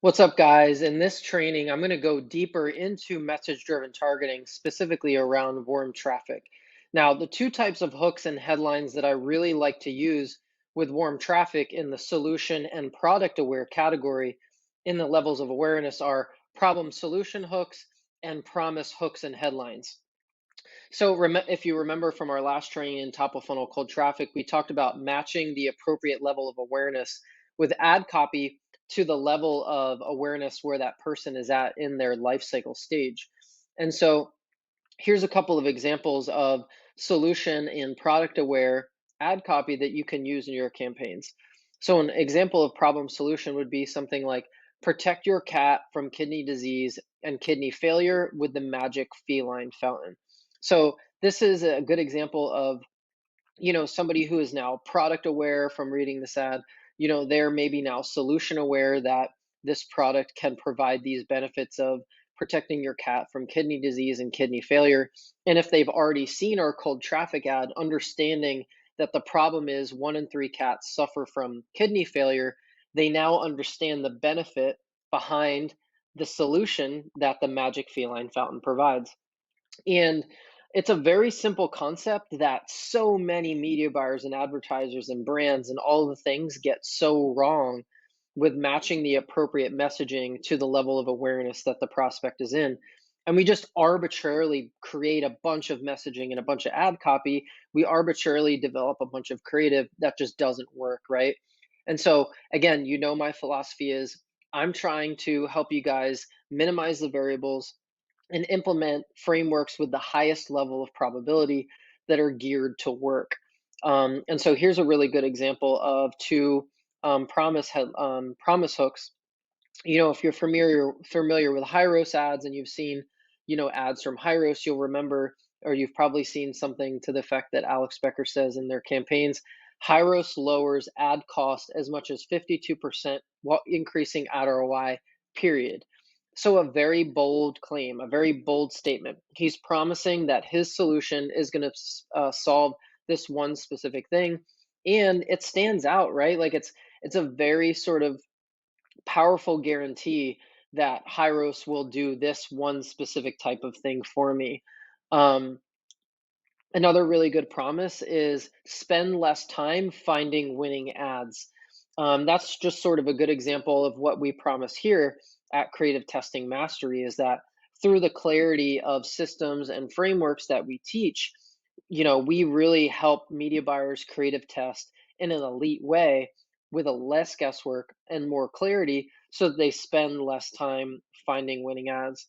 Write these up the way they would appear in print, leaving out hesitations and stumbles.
What's up, guys? In this training, I'm going to go deeper into message-driven targeting, specifically around warm traffic. Now, the two types of hooks and headlines that I really like to use with warm traffic in the solution and product aware category in the levels of awareness are problem solution hooks and promise hooks and headlines. So, if you remember from our last training in top of funnel cold traffic, we talked about matching the appropriate level of awareness with ad copy to the level of awareness where that person is at in their life cycle stage. And so, here's a couple of examples of solution and product aware ad copy that you can use in your campaigns. So, an example of problem solution would be something like protect your cat from kidney disease and kidney failure with the magic feline fountain. So, this is a good example of somebody who is now product aware from reading this ad. They're maybe now solution aware that this product can provide these benefits of protecting your cat from kidney disease and kidney failure. And if they've already seen our cold traffic ad, understanding that the problem is 1 in 3 cats suffer from kidney failure, they now understand the benefit behind the solution that the magic feline fountain provides. And it's a very simple concept that so many media buyers and advertisers and brands and all the things get so wrong with matching the appropriate messaging to the level of awareness that the prospect is in. And we just arbitrarily create a bunch of messaging and a bunch of ad copy. We arbitrarily develop a bunch of creative that just doesn't work, right? And so, again, my philosophy is I'm trying to help you guys minimize the variables and implement frameworks with the highest level of probability that are geared to work. And so here's a really good example of two promise hooks. If you're familiar with Hyros ads and you've seen, ads from Hyros, you'll remember, or you've probably seen something to the effect that Alex Becker says in their campaigns. Hyros lowers ad cost as much as 52% while increasing ad ROI, period. So a very bold claim, a very bold statement. He's promising that his solution is going to solve this one specific thing, and it stands out, right? Like it's a very sort of powerful guarantee that Hyros will do this one specific type of thing for me. Um, Another really good promise is spend less time finding winning ads. That's just sort of a good example of what we promise here at Creative Testing Mastery is that through the clarity of systems and frameworks that we teach, we really help media buyers creative test in an elite way with a less guesswork and more clarity so that they spend less time finding winning ads.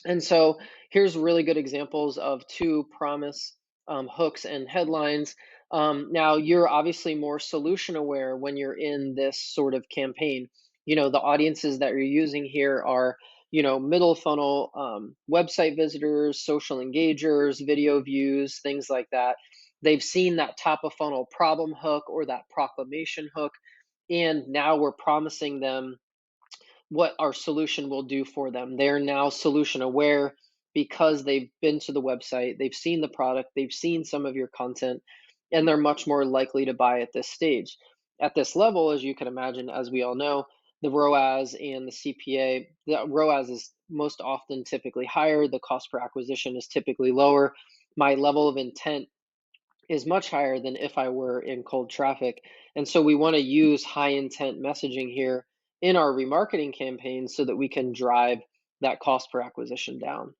And so here's really good examples of two promise hooks and headlines. Now, you're obviously more solution aware when you're in this sort of campaign. The audiences that you're using here are, middle funnel website visitors, social engagers, video views, things like that. They've seen that top of funnel problem hook or that proclamation hook. And now we're promising them what our solution will do for them. They're now solution aware because they've been to the website, they've seen the product, they've seen some of your content, and they're much more likely to buy at this stage. At this level, as you can imagine, as we all know, the ROAS and the CPA, the ROAS is most often typically higher, the cost per acquisition is typically lower. My level of intent is much higher than if I were in cold traffic. And so we want to use high intent messaging here in our remarketing campaigns so that we can drive that cost per acquisition down.